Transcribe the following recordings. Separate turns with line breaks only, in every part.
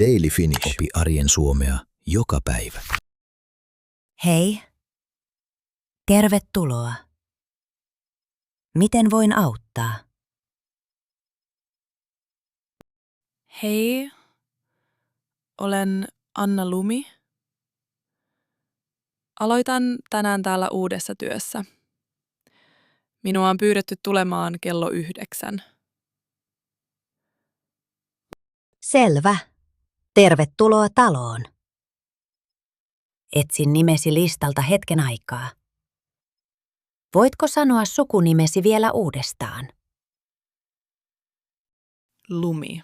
Daily Finnish. Opi arjen suomea joka päivä.
Hei. Tervetuloa. Miten voin auttaa?
Hei, olen Anna Lumi. Aloitan tänään täällä uudessa työssä. Minua on pyydetty tulemaan kello 9.
Selvä. Tervetuloa taloon. Etsin nimesi listalta hetken aikaa. Voitko sanoa sukunimesi vielä uudestaan?
Lumi.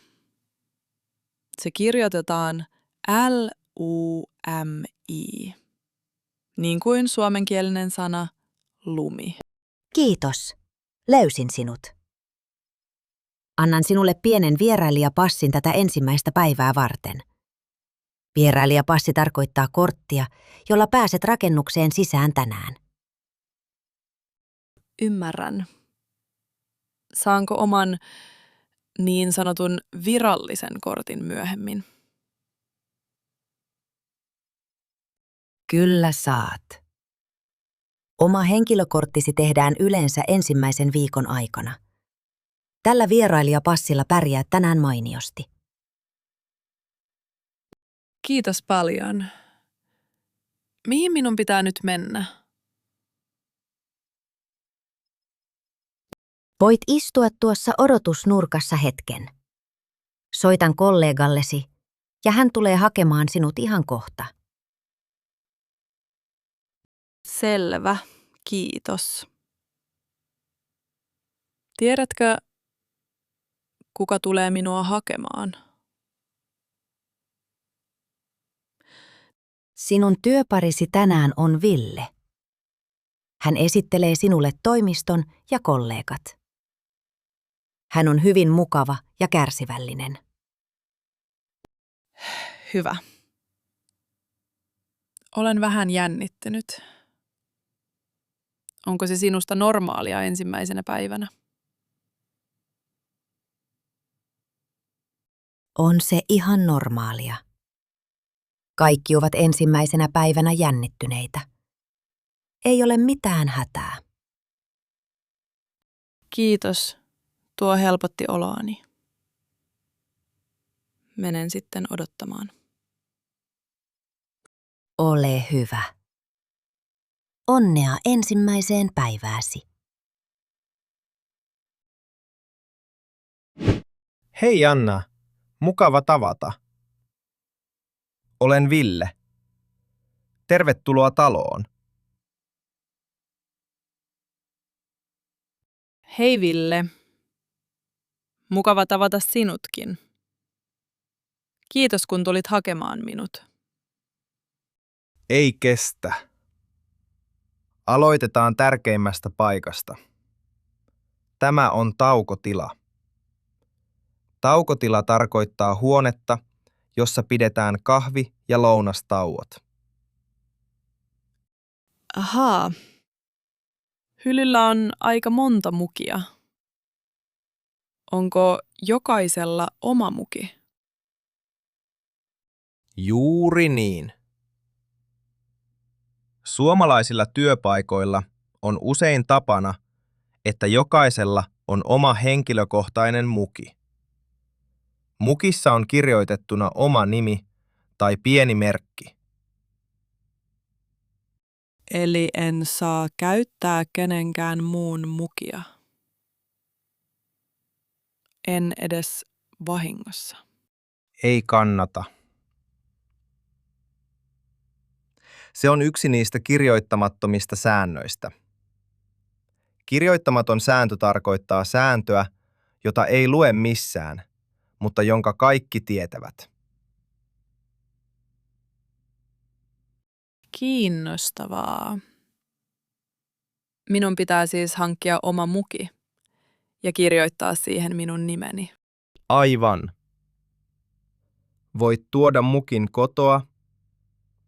Se kirjoitetaan L-U-M-I, niin kuin suomenkielinen sana lumi.
Kiitos. Löysin sinut. Annan sinulle pienen vierailijapassin tätä ensimmäistä päivää varten. Vierailijapassi tarkoittaa korttia, jolla pääset rakennukseen sisään tänään.
Ymmärrän. Saanko oman niin sanotun virallisen kortin myöhemmin?
Kyllä saat. Oma henkilökorttisi tehdään yleensä ensimmäisen viikon aikana. Tällä vierailijapassilla pärjäät tänään mainiosti.
Kiitos paljon. Mihin minun pitää nyt mennä?
Voit istua tuossa odotusnurkassa hetken. Soitan kollegallesi ja hän tulee hakemaan sinut ihan kohta.
Selvä, kiitos. Tiedätkö, kuka tulee minua hakemaan?
Sinun työparisi tänään on Ville. Hän esittelee sinulle toimiston ja kollegat. Hän on hyvin mukava ja kärsivällinen.
Hyvä. Olen vähän jännittynyt. Onko se sinusta normaalia ensimmäisenä päivänä?
On se ihan normaalia. Kaikki ovat ensimmäisenä päivänä jännittyneitä. Ei ole mitään hätää.
Kiitos. Tuo helpotti oloani. Menen sitten odottamaan.
Ole hyvä. Onnea ensimmäiseen päivääsi.
Hei Anna, mukava tavata. Olen Ville. Tervetuloa taloon.
Hei Ville. Mukava tavata sinutkin. Kiitos kun tulit hakemaan minut.
Ei kestä. Aloitetaan tärkeimmästä paikasta. Tämä on taukotila. Taukotila tarkoittaa huonetta, jossa pidetään kahvi- ja lounastauot.
Ahaa. Hyllyllä on aika monta mukia. Onko jokaisella oma muki?
Juuri niin. Suomalaisilla työpaikoilla on usein tapana, että jokaisella on oma henkilökohtainen muki. Mukissa on kirjoitettuna oma nimi tai pieni merkki.
Eli en saa käyttää kenenkään muun mukia. En edes vahingossa.
Ei kannata. Se on yksi niistä kirjoittamattomista säännöistä. Kirjoittamaton sääntö tarkoittaa sääntöä, jota ei lue missään, mutta jonka kaikki tietävät.
Kiinnostavaa. Minun pitää siis hankkia oma muki ja kirjoittaa siihen minun nimeni.
Aivan. Voit tuoda mukin kotoa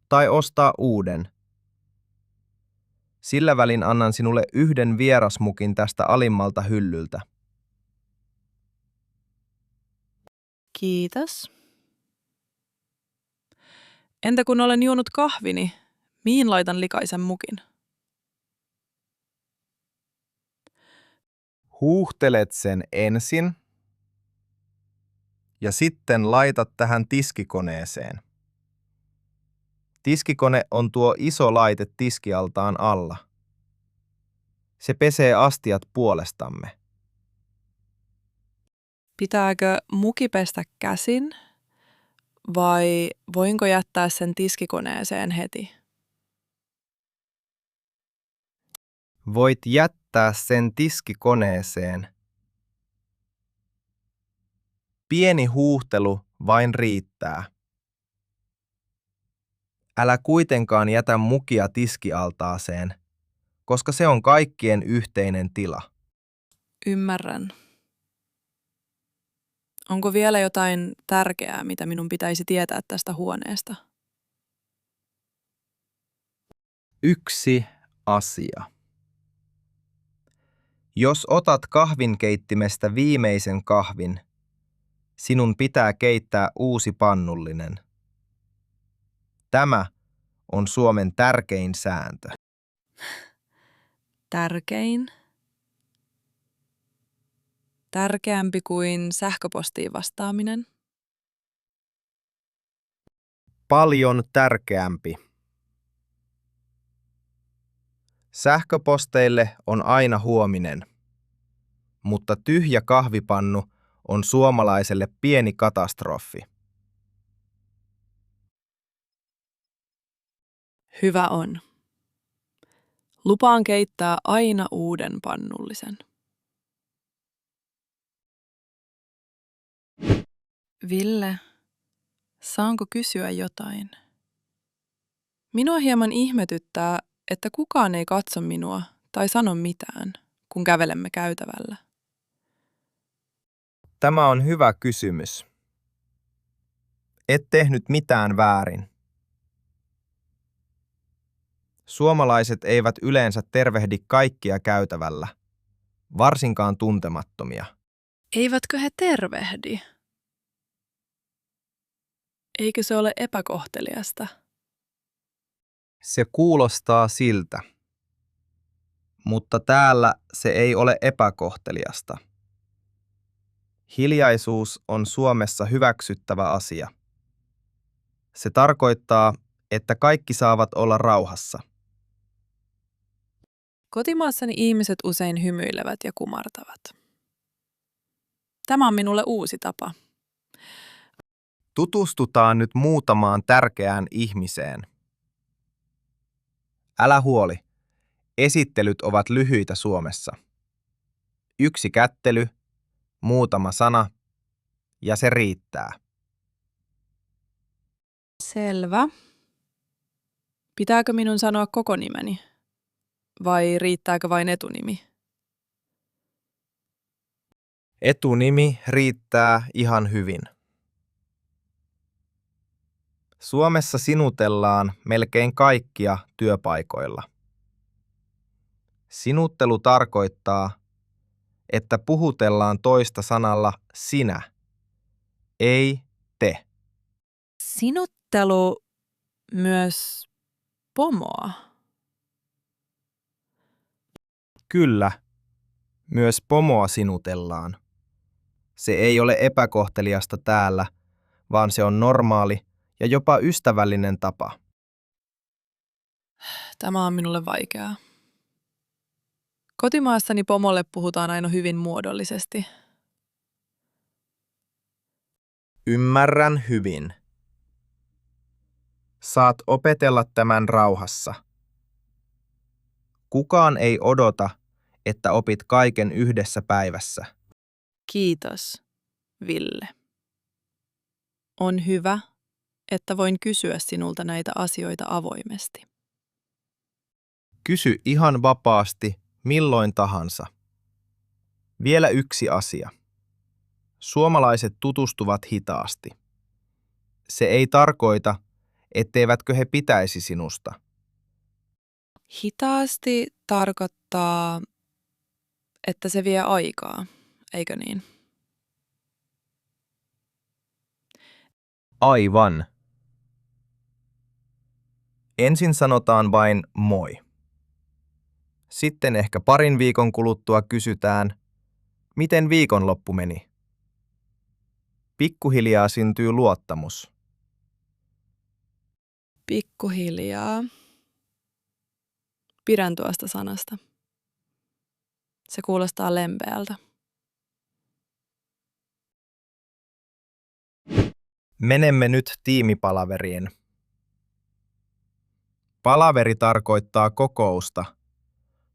tai ostaa uuden. Sillä välin annan sinulle yhden vierasmukin tästä alimmalta hyllyltä.
Kiitos. Entä kun olen juonut kahvini, mihin laitan likaisen mukin?
Huuhtelet sen ensin ja sitten laitat tähän tiskikoneeseen. Tiskikone on tuo iso laite tiskialtaan alla. Se pesee astiat puolestamme.
Pitääkö muki pestä käsin vai voinko jättää sen tiskikoneeseen heti?
Voit jättää sen tiskikoneeseen. Pieni huuhtelu vain riittää. Älä kuitenkaan jätä mukia tiskialtaaseen, koska se on kaikkien yhteinen tila.
Ymmärrän. Onko vielä jotain tärkeää, mitä minun pitäisi tietää tästä huoneesta?
Yksi asia. Jos otat kahvinkeittimestä viimeisen kahvin, sinun pitää keittää uusi pannullinen. Tämä on Suomen tärkein sääntö.
Tärkein? Tärkeämpi kuin sähköpostiin vastaaminen?
Paljon tärkeämpi. Sähköposteille on aina huominen, mutta tyhjä kahvipannu on suomalaiselle pieni katastrofi.
Hyvä on. Lupaan keittää aina uuden pannullisen. Ville, saanko kysyä jotain? Minua hieman ihmetyttää, että kukaan ei katso minua tai sano mitään, kun kävelemme käytävällä.
Tämä on hyvä kysymys. Et tehnyt mitään väärin. Suomalaiset eivät yleensä tervehdi kaikkia käytävällä, varsinkaan tuntemattomia.
Eivätkö he tervehdi? Eikö se ole epäkohteliasta?
Se kuulostaa siltä, mutta täällä se ei ole epäkohteliasta. Hiljaisuus on Suomessa hyväksyttävä asia. Se tarkoittaa, että kaikki saavat olla rauhassa.
Kotimaassani ihmiset usein hymyilevät ja kumartavat. Tämä on minulle uusi tapa.
Tutustutaan nyt muutamaan tärkeään ihmiseen. Älä huoli, esittelyt ovat lyhyitä Suomessa. Yksi kättely, muutama sana ja se riittää.
Selvä. Pitääkö minun sanoa koko nimeni? Vai riittääkö vain etunimi?
Etunimi riittää ihan hyvin. Suomessa sinutellaan melkein kaikkia työpaikoilla. Sinuttelu tarkoittaa, että puhutellaan toista sanalla sinä, ei te.
Sinuttelu myös pomoa.
Kyllä, myös pomoa sinutellaan. Se ei ole epäkohteliasta täällä, vaan se on normaali ja jopa ystävällinen tapa.
Tämä on minulle vaikeaa. Kotimaassani pomolle puhutaan aina hyvin muodollisesti.
Ymmärrän hyvin. Saat opetella tämän rauhassa. Kukaan ei odota, että opit kaiken yhdessä päivässä.
Kiitos, Ville. On hyvä, että voin kysyä sinulta näitä asioita avoimesti.
Kysy ihan vapaasti, milloin tahansa. Vielä yksi asia. Suomalaiset tutustuvat hitaasti. Se ei tarkoita, etteivätkö he pitäisi sinusta.
Hitaasti tarkoittaa, että se vie aikaa, eikö niin?
Aivan. Ensin sanotaan vain moi. Sitten ehkä parin viikon kuluttua kysytään, miten viikonloppu meni. Pikkuhiljaa syntyy luottamus.
Pikkuhiljaa. Pidän tuosta sanasta. Se kuulostaa lempeältä.
Menemme nyt tiimipalaveriin. Palaveri tarkoittaa kokousta,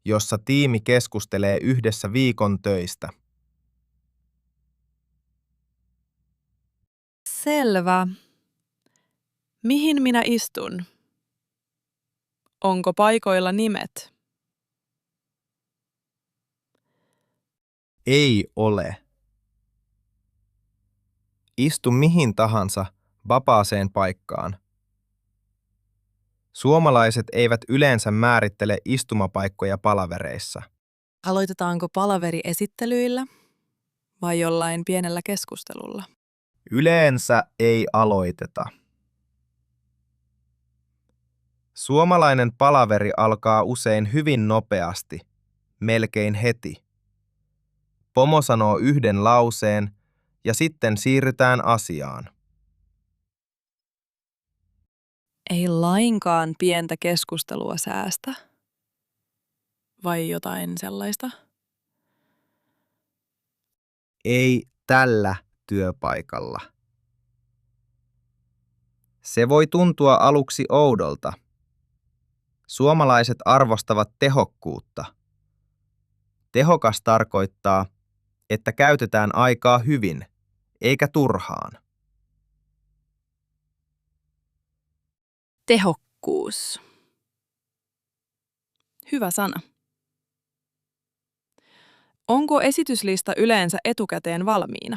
jossa tiimi keskustelee yhdessä viikon töistä.
Selvä. Mihin minä istun? Onko paikoilla nimet?
Ei ole. Istu mihin tahansa vapaaseen paikkaan. Suomalaiset eivät yleensä määrittele istumapaikkoja palavereissa.
Aloitetaanko palaveri esittelyillä vai jollain pienellä keskustelulla?
Yleensä ei aloiteta. Suomalainen palaveri alkaa usein hyvin nopeasti, melkein heti. Pomo sanoo yhden lauseen ja sitten siirrytään asiaan.
Ei lainkaan pientä keskustelua säästä. Vai jotain sellaista?
Ei tällä työpaikalla. Se voi tuntua aluksi oudolta. Suomalaiset arvostavat tehokkuutta. Tehokas tarkoittaa, että käytetään aikaa hyvin, eikä turhaan.
Tehokkuus. Hyvä sana. Onko esityslista yleensä etukäteen valmiina?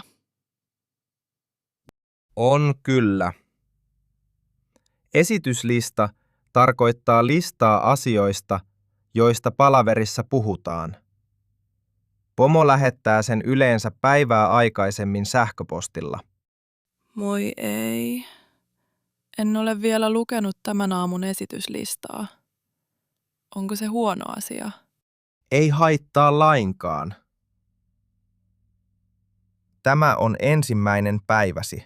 On kyllä. Esityslista tarkoittaa listaa asioista, joista palaverissa puhutaan. Pomo lähettää sen yleensä päivää aikaisemmin sähköpostilla.
Moi ei. En ole vielä lukenut tämän aamun esityslistaa. Onko se huono asia?
Ei haittaa lainkaan. Tämä on ensimmäinen päiväsi.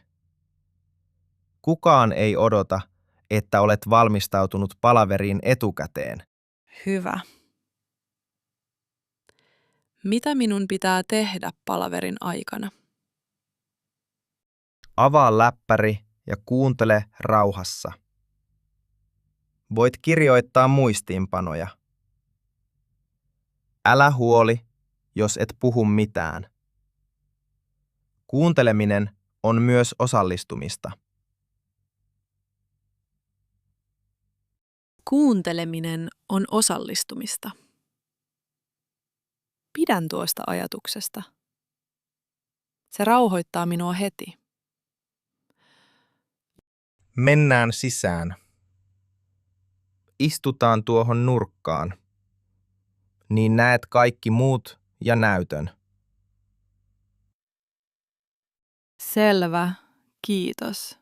Kukaan ei odota, että olet valmistautunut palaveriin etukäteen.
Hyvä. Mitä minun pitää tehdä palaverin aikana?
Avaa läppäri ja kuuntele rauhassa. Voit kirjoittaa muistiinpanoja. Älä huoli, jos et puhu mitään. Kuunteleminen on myös osallistumista.
Kuunteleminen on osallistumista. Pidän tuosta ajatuksesta. Se rauhoittaa minua heti.
Mennään sisään. Istutaan tuohon nurkkaan. Niin näet kaikki muut ja näytön.
Selvä, kiitos.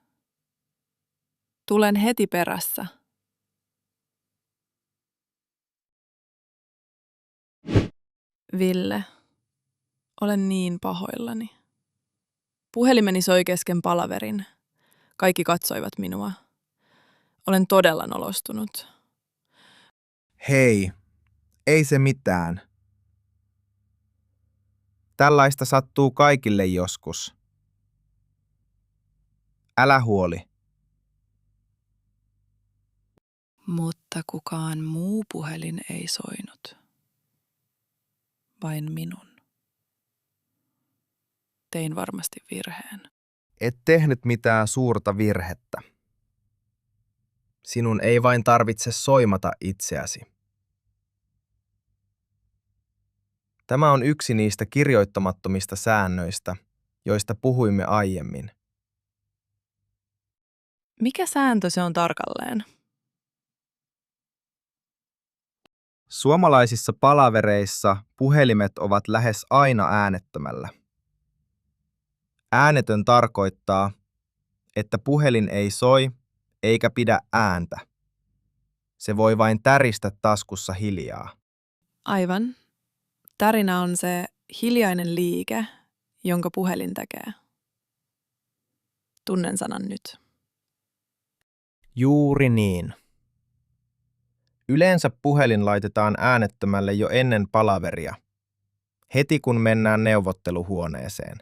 Tulen heti perässä. Ville, olen niin pahoillani. Puhelimeni soi kesken palaverin. Kaikki katsoivat minua. Olen todella nolostunut.
Hei, ei se mitään. Tällaista sattuu kaikille joskus. Älä huoli.
Mutta kukaan muu puhelin ei soinut. Vain minun. Tein varmasti virheen.
Et tehnyt mitään suurta virhettä. Sinun ei vain tarvitse soimata itseäsi. Tämä on yksi niistä kirjoittamattomista säännöistä, joista puhuimme aiemmin.
Mikä sääntö se on tarkalleen?
Suomalaisissa palavereissa puhelimet ovat lähes aina äänettömällä. Äänetön tarkoittaa, että puhelin ei soi eikä pidä ääntä. Se voi vain täristä taskussa hiljaa.
Aivan. Tarina on se hiljainen liike, jonka puhelin tekee. Tunnen sanan nyt.
Juuri niin. Yleensä puhelin laitetaan äänettömälle jo ennen palaveria, heti kun mennään neuvotteluhuoneeseen.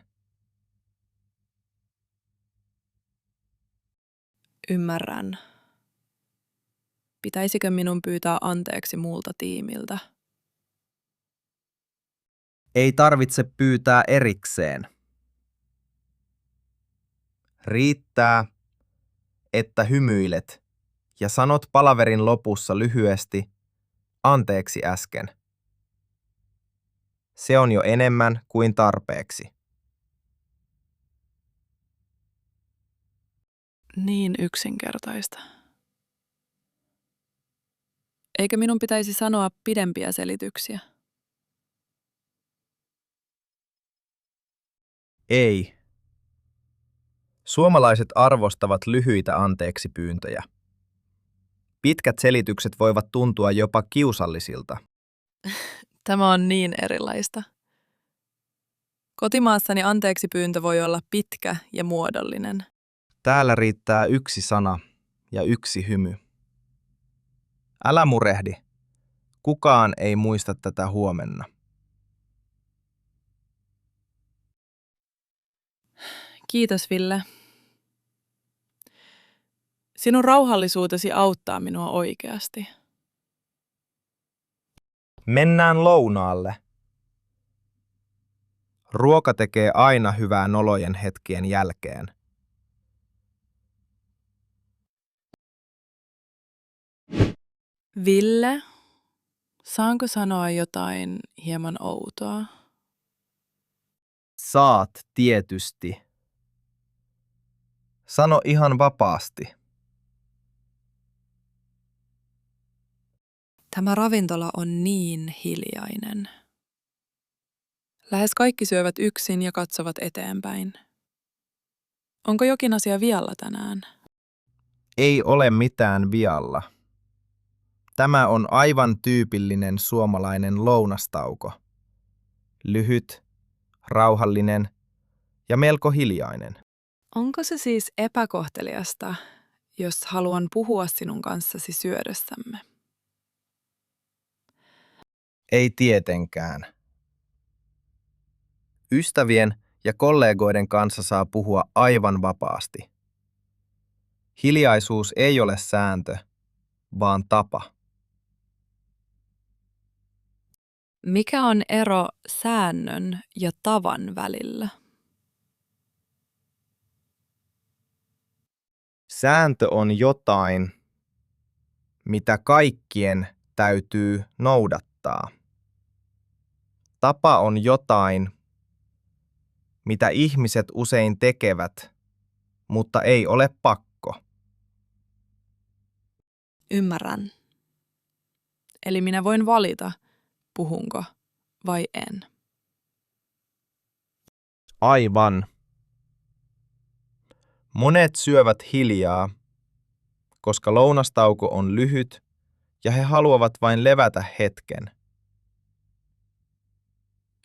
Ymmärrän. Pitäisikö minun pyytää anteeksi muulta tiimiltä?
Ei tarvitse pyytää erikseen. Riittää, että hymyilet ja sanot palaverin lopussa lyhyesti anteeksi äsken. Se on jo enemmän kuin tarpeeksi.
Niin yksinkertaista. Eikö minun pitäisi sanoa pidempiä selityksiä?
Ei. Suomalaiset arvostavat lyhyitä anteeksipyyntöjä. Pitkät selitykset voivat tuntua jopa kiusallisilta.
Tämä on niin erilaista. Kotimaassani anteeksipyyntö voi olla pitkä ja muodollinen.
Täällä riittää yksi sana ja yksi hymy. Älä murehdi. Kukaan ei muista tätä huomenna.
Kiitos, Ville. Sinun rauhallisuutesi auttaa minua oikeasti.
Mennään lounaalle. Ruoka tekee aina hyvää nolojen hetkien jälkeen.
Ville, saanko sanoa jotain hieman outoa?
Saat tietysti. Sano ihan vapaasti.
Tämä ravintola on niin hiljainen. Lähes kaikki syövät yksin ja katsovat eteenpäin. Onko jokin asia vialla tänään?
Ei ole mitään vialla. Tämä on aivan tyypillinen suomalainen lounastauko. Lyhyt, rauhallinen ja melko hiljainen.
Onko se siis epäkohteliasta, jos haluan puhua sinun kanssasi syödessämme?
Ei tietenkään. Ystävien ja kollegoiden kanssa saa puhua aivan vapaasti. Hiljaisuus ei ole sääntö, vaan tapa.
Mikä on ero säännön ja tavan välillä?
Sääntö on jotain, mitä kaikkien täytyy noudattaa. Tapa on jotain, mitä ihmiset usein tekevät, mutta ei ole pakko.
Ymmärrän. Eli minä voin valita, puhunko vai en.
Aivan. Monet syövät hiljaa, koska lounastauko on lyhyt ja he haluavat vain levätä hetken.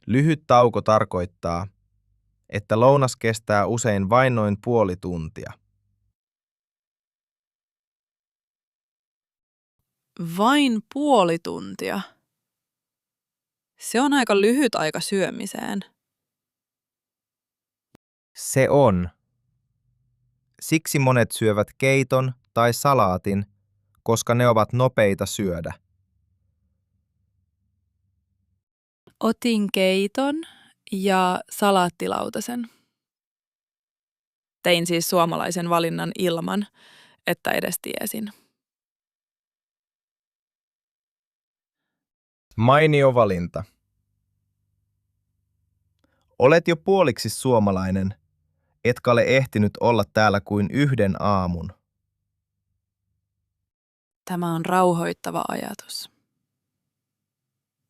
Lyhyt tauko tarkoittaa, että lounas kestää usein vain noin puoli tuntia.
Vain puoli tuntia. Se on aika lyhyt aika syömiseen.
Se on. Siksi monet syövät keiton tai salaatin, koska ne ovat nopeita syödä.
Otin keiton ja salaattilautasen. Tein siis suomalaisen valinnan ilman, että edes tiesin.
Mainio valinta. Olet jo puoliksi suomalainen, etkä ole ehtinyt olla täällä kuin yhden aamun.
Tämä on rauhoittava ajatus.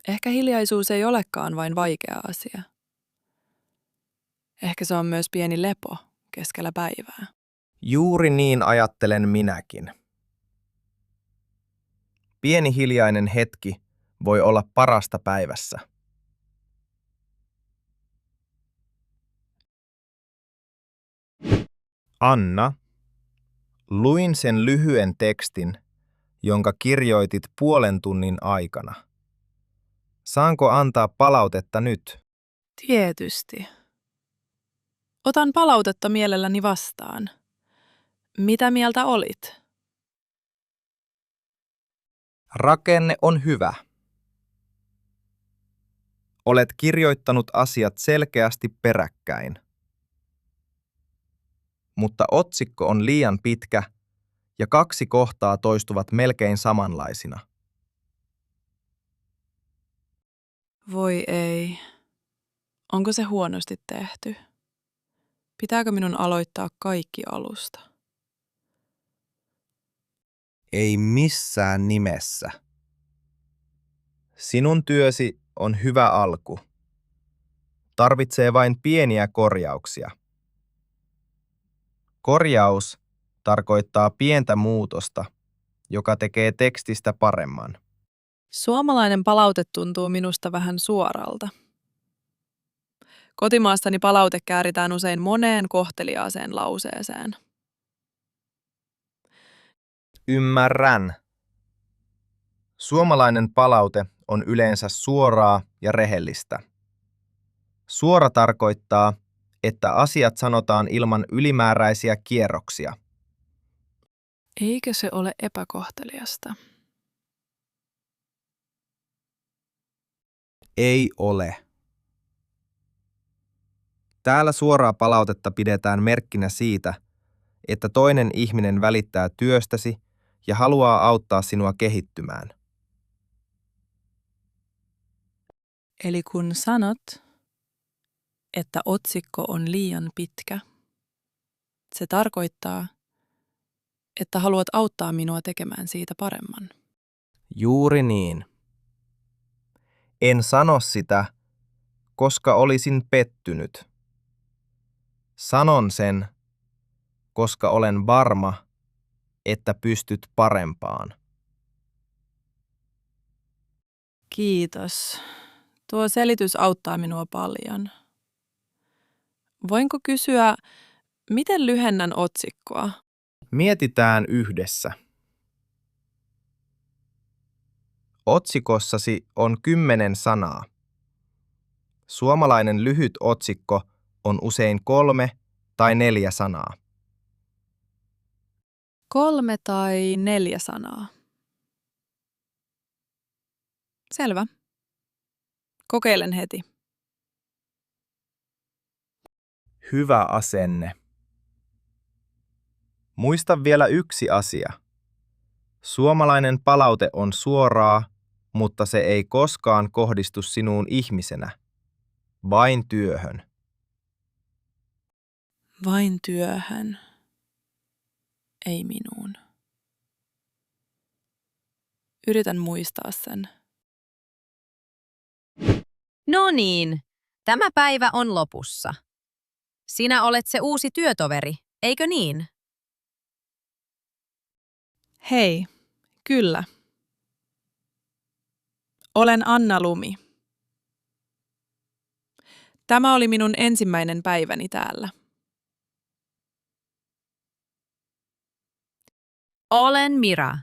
Ehkä hiljaisuus ei olekaan vain vaikea asia. Ehkä se on myös pieni lepo keskellä päivää.
Juuri niin ajattelen minäkin. Pieni hiljainen hetki voi olla parasta päivässä. Anna, luin sen lyhyen tekstin, jonka kirjoitit puolen tunnin aikana. Saanko antaa palautetta nyt?
Tietysti. Otan palautetta mielelläni vastaan. Mitä mieltä olit?
Rakenne on hyvä. Olet kirjoittanut asiat selkeästi peräkkäin. Mutta otsikko on liian pitkä ja 2 kohtaa toistuvat melkein samanlaisina.
Voi ei. Onko se huonosti tehty? Pitääkö minun aloittaa kaikki alusta?
Ei missään nimessä. Sinun työsi on hyvä alku. Tarvitsee vain pieniä korjauksia. Korjaus tarkoittaa pientä muutosta, joka tekee tekstistä paremman.
Suomalainen palaute tuntuu minusta vähän suoralta. Kotimaassani palaute kääritään usein moneen kohteliaaseen lauseeseen.
Ymmärrän. Suomalainen palaute on yleensä suoraa ja rehellistä. Suora tarkoittaa, että asiat sanotaan ilman ylimääräisiä kierroksia.
Eikö se ole epäkohteliasta?
Ei ole. Täällä suoraa palautetta pidetään merkkinä siitä, että toinen ihminen välittää työstäsi ja haluaa auttaa sinua kehittymään.
Eli kun sanot, että otsikko on liian pitkä, se tarkoittaa, että haluat auttaa minua tekemään siitä paremman.
Juuri niin. En sano sitä, koska olisin pettynyt. Sanon sen, koska olen varma, että pystyt parempaan.
Kiitos. Tuo selitys auttaa minua paljon. Voinko kysyä, miten lyhennän otsikkoa?
Mietitään yhdessä. Otsikossasi on 10 sanaa. Suomalainen lyhyt otsikko on usein 3 tai 4 sanaa.
3 tai 4 sanaa. Selvä. Kokeilen heti.
Hyvä asenne. Muista vielä yksi asia. Suomalainen palaute on suoraa, mutta se ei koskaan kohdistu sinuun ihmisenä, vain työhön.
Vain työhön. Ei minuun. Yritän muistaa sen.
No niin, tämä päivä on lopussa. Sinä olet se uusi työtoveri, eikö niin?
Hei, kyllä. Olen Anna Lumi. Tämä oli minun ensimmäinen päiväni täällä.
Olen Mira.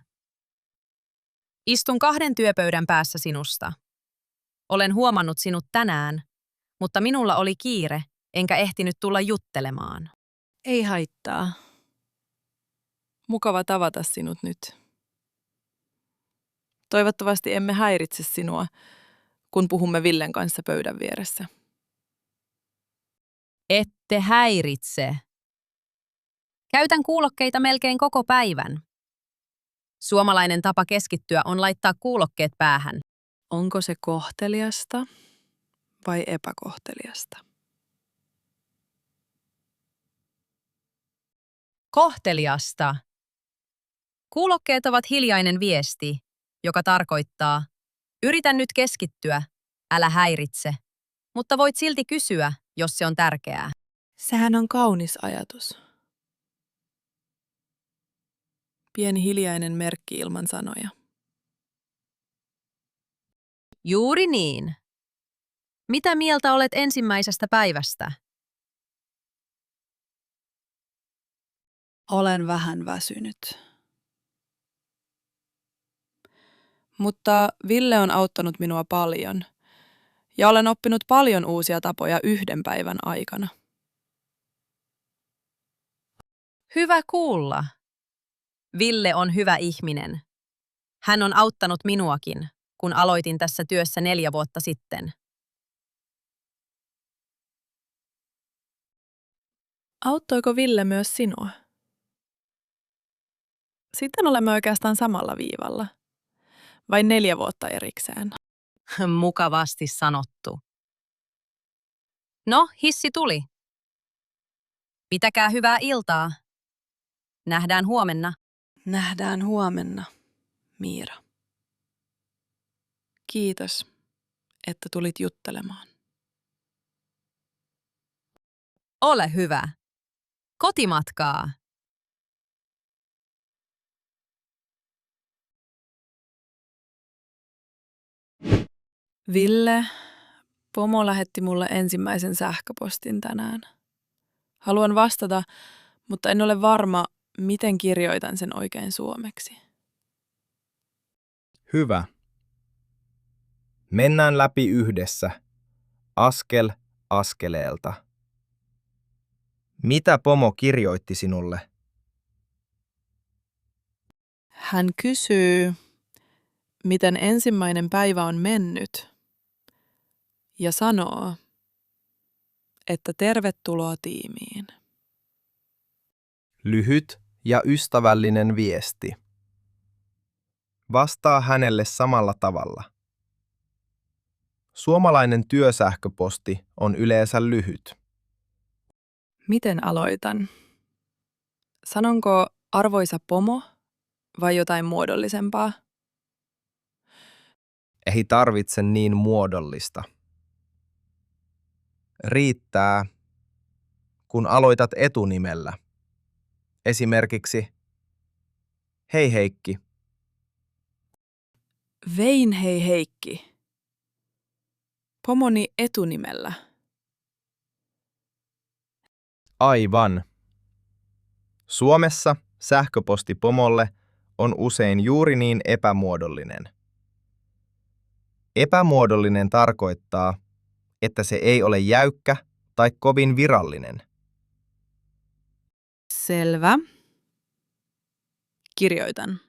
Istun 2 työpöydän päässä sinusta. Olen huomannut sinut tänään, mutta minulla oli kiire, enkä ehtinyt tulla juttelemaan.
Ei haittaa. Mukava tavata sinut nyt. Toivottavasti emme häiritse sinua, kun puhumme Villen kanssa pöydän vieressä.
Ette häiritse. Käytän kuulokkeita melkein koko päivän. Suomalainen tapa keskittyä on laittaa kuulokkeet päähän.
Onko se kohteliasta vai epäkohteliasta?
Kohteliasta. Kuulokkeet ovat hiljainen viesti, joka tarkoittaa, yritän nyt keskittyä, älä häiritse, mutta voit silti kysyä, jos se on tärkeää.
Sehän on kaunis ajatus. Pieni hiljainen merkki ilman sanoja.
Juuri niin. Mitä mieltä olet ensimmäisestä päivästä?
Olen vähän väsynyt. Mutta Ville on auttanut minua paljon ja olen oppinut paljon uusia tapoja yhden päivän aikana.
Hyvä kuulla. Ville on hyvä ihminen. Hän on auttanut minuakin, kun aloitin tässä työssä 4 vuotta sitten.
Auttoiko Ville myös sinua? Sitten olemme oikeastaan samalla viivalla. Vain 4 vuotta erikseen.
Mukavasti sanottu. No, hissi tuli. Pitäkää hyvää iltaa. Nähdään huomenna.
Nähdään huomenna, Miira. Kiitos, että tulit juttelemaan.
Ole hyvä. Kotimatkaa.
Ville, pomo lähetti mulle ensimmäisen sähköpostin tänään. Haluan vastata, mutta en ole varma, miten kirjoitan sen oikein suomeksi.
Hyvä. Mennään läpi yhdessä, askel askeleelta. Mitä pomo kirjoitti sinulle?
Hän kysyy, miten ensimmäinen päivä on mennyt, ja sanoo, että tervetuloa tiimiin.
Lyhyt ja ystävällinen viesti. Vastaa hänelle samalla tavalla. Suomalainen työsähköposti on yleensä lyhyt.
Miten aloitan? Sanonko arvoisa pomo vai jotain muodollisempaa?
Ei tarvitse niin muodollista. Riittää, kun aloitat etunimellä. Esimerkiksi, hei Heikki.
Vein hei Heikki. Pomoni etunimellä.
Aivan. Suomessa sähköposti pomolle on usein juuri niin epämuodollinen. Epämuodollinen tarkoittaa, että se ei ole jäykkä tai kovin virallinen.
Selvä. Kirjoitan.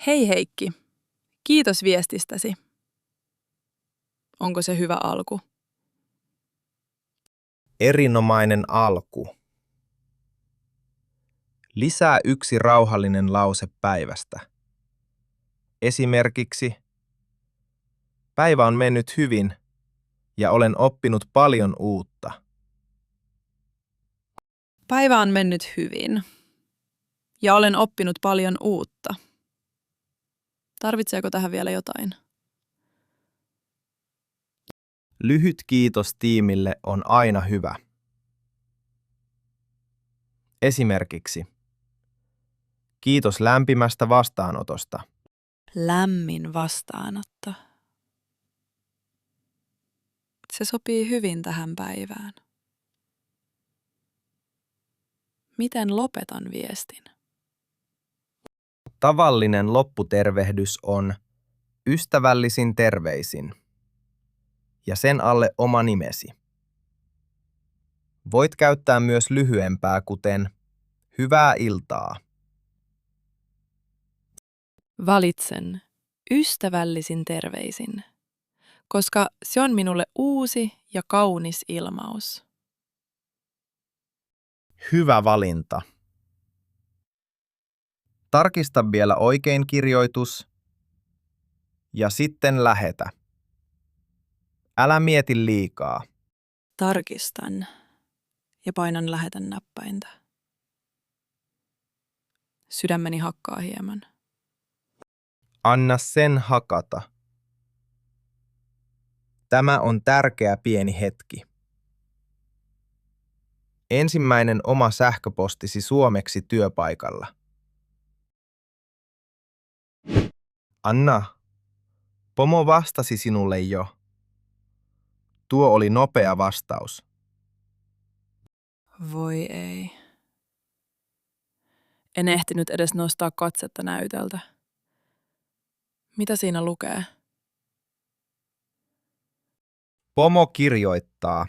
Hei Heikki, kiitos viestistäsi. Onko se hyvä alku?
Erinomainen alku. Lisää 1 rauhallinen lause päivästä. Esimerkiksi, päivä on mennyt hyvin ja olen oppinut paljon uutta.
Päivä on mennyt hyvin ja olen oppinut paljon uutta. Tarvitseeko tähän vielä jotain?
Lyhyt kiitos tiimille on aina hyvä. Esimerkiksi, kiitos lämpimästä vastaanotosta.
Lämmin vastaanotto. Se sopii hyvin tähän päivään. Miten lopetan viestin?
Tavallinen lopputervehdys on ystävällisin terveisin ja sen alle oma nimesi. Voit käyttää myös lyhyempää, kuten hyvää iltaa.
Valitsen ystävällisin terveisin, koska se on minulle uusi ja kaunis ilmaus.
Hyvä valinta. Tarkista vielä oikein kirjoitus ja sitten lähetä. Älä mieti liikaa.
Tarkistan ja painan lähetän näppäintä. Sydämeni hakkaa hieman.
Anna sen hakata. Tämä on tärkeä pieni hetki. Ensimmäinen oma sähköpostisi suomeksi työpaikalla. Anna, Pomo vastasi sinulle jo. Tuo oli nopea vastaus.
Voi ei. En ehtinyt edes nostaa katsetta näytöltä. Mitä siinä lukee?
Pomo kirjoittaa.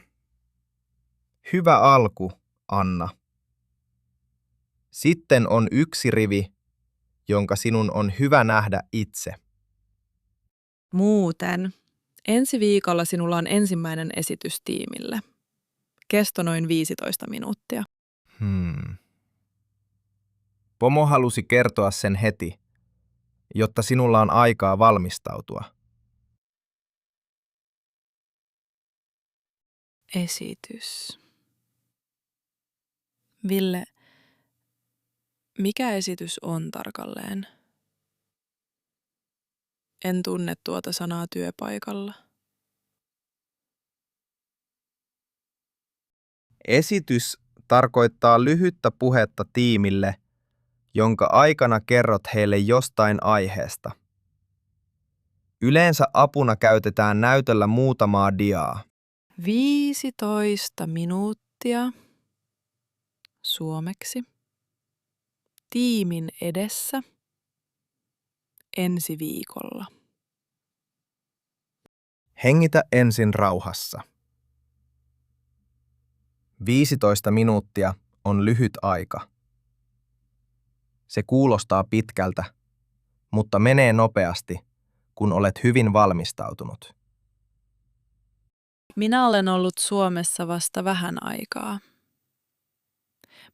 Hyvä alku, Anna. Sitten on yksi rivi, jonka sinun on hyvä nähdä itse.
Muuten, ensi viikolla sinulla on ensimmäinen esitys tiimille. Kesto noin 15 minuuttia.
Pomo halusi kertoa sen heti, jotta sinulla on aikaa valmistautua.
Esitys. Ville, mikä esitys on tarkalleen? En tunne tuota sanaa työpaikalla.
Esitys tarkoittaa lyhyttä puhetta tiimille, jonka aikana kerrot heille jostain aiheesta. Yleensä apuna käytetään näytöllä muutamaa diaa.
15 minuuttia suomeksi. Tiimin edessä. Ensi viikolla.
Hengitä ensin rauhassa. 15 minuuttia on lyhyt aika. Se kuulostaa pitkältä, mutta menee nopeasti, kun olet hyvin valmistautunut.
Minä olen ollut Suomessa vasta vähän aikaa.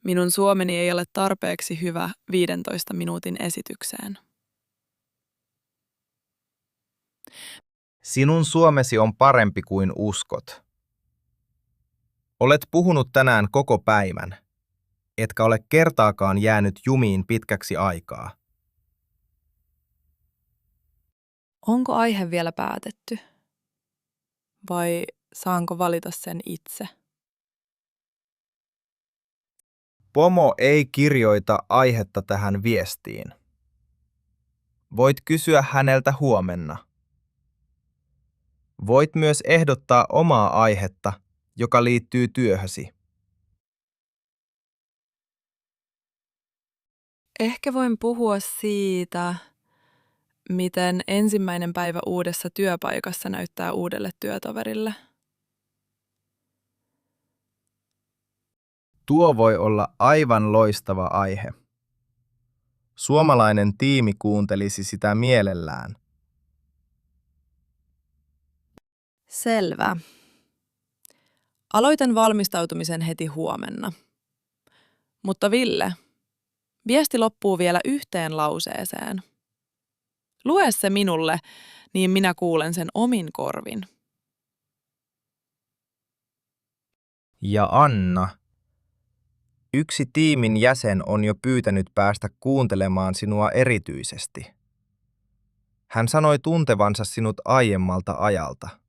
Minun suomeni ei ole tarpeeksi hyvä 15 minuutin esitykseen.
Sinun suomesi on parempi kuin uskot. Olet puhunut tänään koko päivän, etkä ole kertaakaan jäänyt jumiin pitkäksi aikaa.
Onko aihe vielä päätetty? Vai saanko valita sen itse?
Pomo ei kirjoita aihetta tähän viestiin. Voit kysyä häneltä huomenna. Voit myös ehdottaa omaa aihetta, joka liittyy työhösi.
Ehkä voin puhua siitä, miten ensimmäinen päivä uudessa työpaikassa näyttää uudelle työtoverille.
Tuo voi olla aivan loistava aihe. Suomalainen tiimi kuuntelisi sitä mielellään.
Selvä. Aloitan valmistautumisen heti huomenna. Mutta Ville, viesti loppuu vielä yhteen lauseeseen. Lue se minulle, niin minä kuulen sen omin korvin.
Ja Anna, yksi tiimin jäsen on jo pyytänyt päästä kuuntelemaan sinua erityisesti. Hän sanoi tuntevansa sinut aiemmalta ajalta.